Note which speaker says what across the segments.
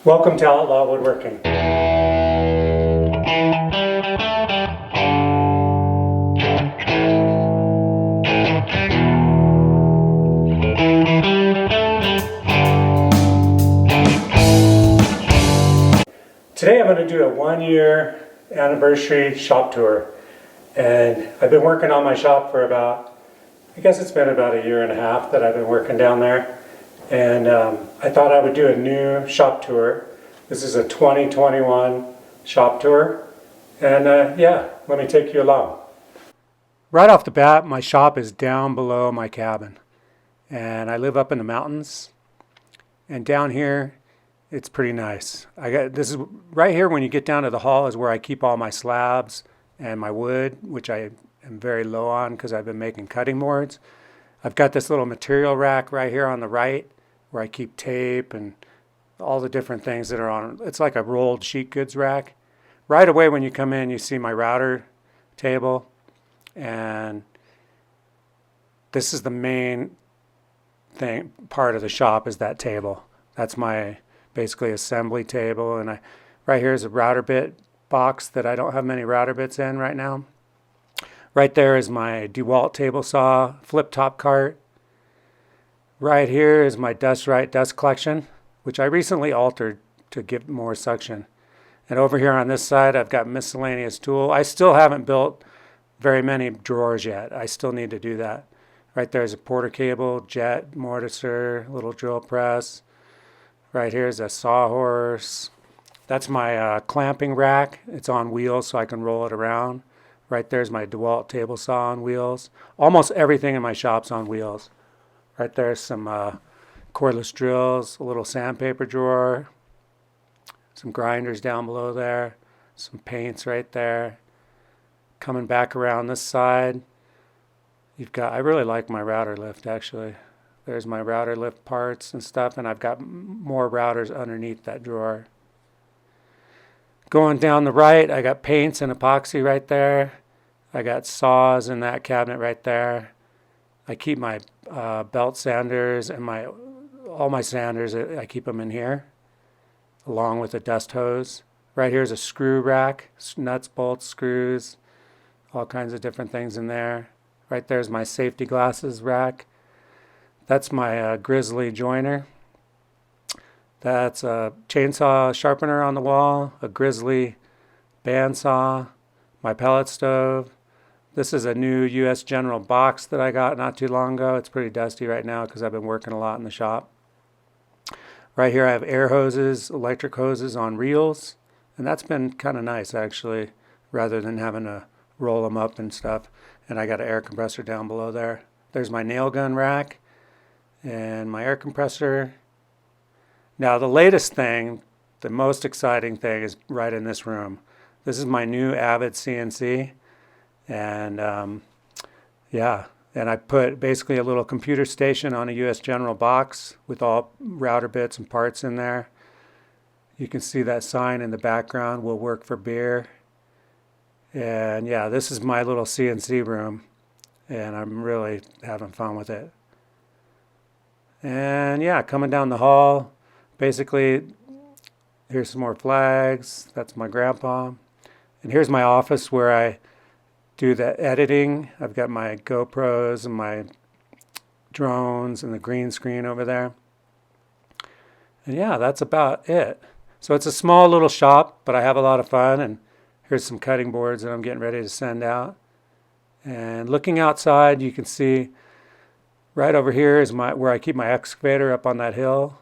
Speaker 1: Welcome to Outlaw Woodworking. Today I'm going to do a 1-year anniversary shop tour, and I've been working on my shop for I guess it's been about 1.5 years that I've been working down there. And I thought I would do a new shop tour. This is a 2021 shop tour. And yeah, let me take you along. Right off the bat, my shop is down below my cabin. And I live up in the mountains. And down here, it's pretty nice. This is right here when you get down to the hall is where I keep all my slabs and my wood, which I am very low on because I've been making cutting boards. I've got this little material rack right here on the right where I keep tape and all the different things that are on. It's like a rolled sheet goods rack. Right away when you come in, you see my router table, and this is the main part of the shop is that table. That's my basically assembly table, and right here is a router bit box that I don't have many router bits in right now. Right there is my DeWalt table saw flip top cart. Right here is my dust collection, which I recently altered to give more suction. And over here on this side, I've got miscellaneous tool. I still haven't built very many drawers yet. I still need to do that. Right there is a porter cable, jet, mortiser, little drill press. Right here is a sawhorse. That's my clamping rack. It's on wheels so I can roll it around. Right there's my DeWalt table saw on wheels. Almost everything in my shop's on wheels. Right there's some cordless drills, a little sandpaper drawer, some grinders down below there, some paints right there. Coming back around this side, I really like my router lift actually. There's my router lift parts and stuff, and I've got more routers underneath that drawer. Going down the right, I got paints and epoxy right there. I got saws in that cabinet right there. I keep my belt sanders and all my sanders, I keep them in here, along with a dust hose. Right here is a screw rack, nuts, bolts, screws, all kinds of different things in there. Right there's my safety glasses rack. That's my Grizzly joiner. That's a chainsaw sharpener on the wall, a Grizzly bandsaw, my pellet stove. This is a new U.S. General box that I got not too long ago. It's pretty dusty right now because I've been working a lot in the shop. Right here I have air hoses, electric hoses on reels, and that's been kind of nice actually, rather than having to roll them up and stuff. And I got an air compressor down below there. There's my nail gun rack and my air compressor. Now the latest thing, the most exciting thing is right in this room. This is my new AVID CNC, and yeah, and I put basically a little computer station on a US General box with all router bits and parts in there. You can see that sign in the background, will work for beer. And yeah, this is my little CNC room, and I'm really having fun with it. And yeah, coming down the hall, basically, here's some more flags. That's my grandpa. And here's my office where I do the editing. I've got my GoPros and my drones and the green screen over there. And yeah, that's about it. So it's a small little shop, but I have a lot of fun. And here's some cutting boards that I'm getting ready to send out. And looking outside, you can see right over here is where I keep my excavator up on that hill.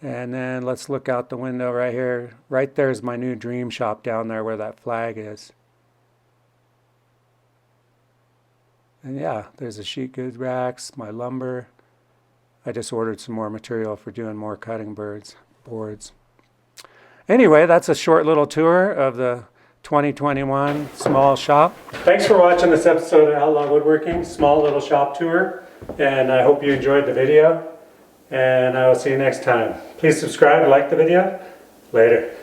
Speaker 1: And then let's look out the window right here. Right there's my new dream shop down there where that flag is. And yeah, there's the sheet goods racks, my lumber. I just ordered some more material for doing more cutting boards. Anyway, that's a short little tour of the 2021 small shop. Thanks for watching this episode of Outlaw Woodworking, small little shop tour. And I hope you enjoyed the video. And I will see you next time. Please subscribe and like the video. Later.